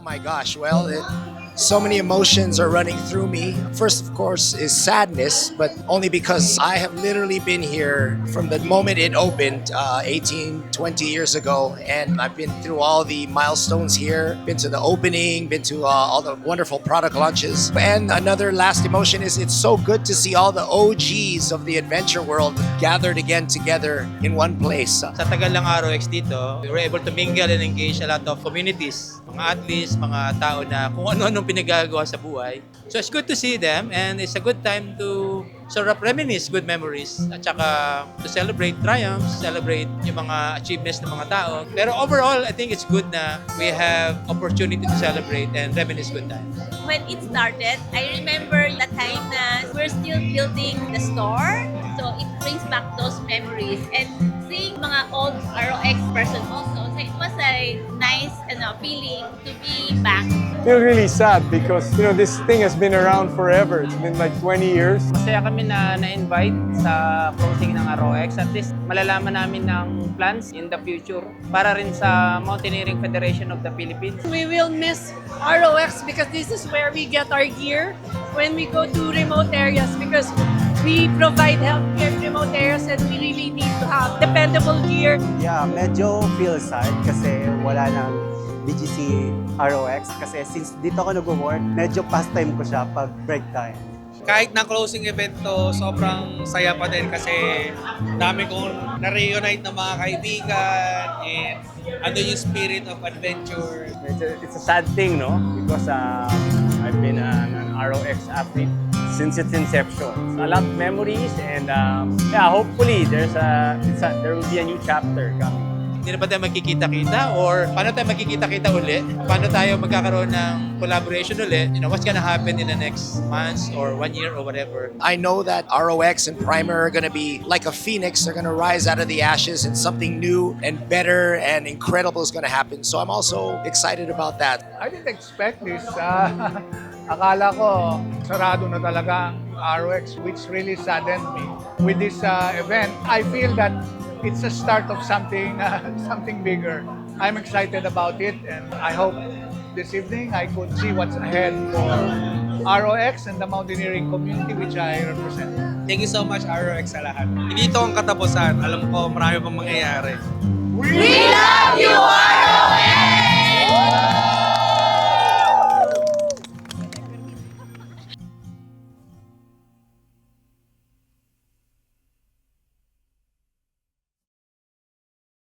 my gosh. Well, so many emotions are running through me. First, of course, is sadness, but only because I have literally been here from the moment it opened 18, 20 years ago. And I've been through all the milestones here, been to the opening, been to all the wonderful product launches. And another last emotion is it's so good to see all the OGs of the adventure world gathered again together in one place. Sa tagal ng ROX dito, we were able to mingle and engage a lot of communities, mga athletes, mga tao na kung ano-anong pinagagawa sa buhay. So it's good to see them and it's a good time to sort of reminisce good memories at saka to celebrate triumphs, celebrate yung mga achievements ng mga tao. Pero overall, I think it's good na we have opportunity to celebrate and reminisce good times. When it started, I remember the time na we're still building the store. So it brings back those memories. And seeing mga old ROX person also, so it was a nice feeling to be back. Feel really sad because this thing has been around forever. It's been like 20 years. Masaya kami na-invite sa closing ng ROX. At least malalaman namin ng plans in the future para rin sa Mountaineering Federation of the Philippines. We will miss ROX because this is where we get our gear when we go to remote areas because we provide healthcare in remote areas and we really need to have dependable gear. Yeah, medyo feel sad kasi wala nang BGC ROX kasi since dito ako nag-work, medyo pastime ko siya pag break time. Kahit na closing event to, sobrang saya pa din kasi dami kong na-reunite ng mga kaibigan and ando yung spirit of adventure. It's a sad thing, no? Because I've been an ROX athlete since its inception. So a lot of memories and hopefully there will be a new chapter coming. Hindi na ba tayo magkikita-kita or paano tayo magkikita-kita uli? Paano tayo magkakaroon ng collaboration uli? What's gonna happen in the next months or 1 year or whatever? I know that ROX and Primer are going to be like a phoenix. They're going to rise out of the ashes and something new and better and incredible is going to happen. So I'm also excited about that. I didn't expect this. Akala ko sarado na talaga ang ROX, which really saddened me. With this event, I feel that it's a start of something bigger. I'm excited about it and I hope this evening I could see what's ahead for ROX and the mountaineering community which I represent. Thank you so much ROX sa lahat. Hindi ito ang katapusan. Alam ko marami pang mangyayari. We love you, ROX!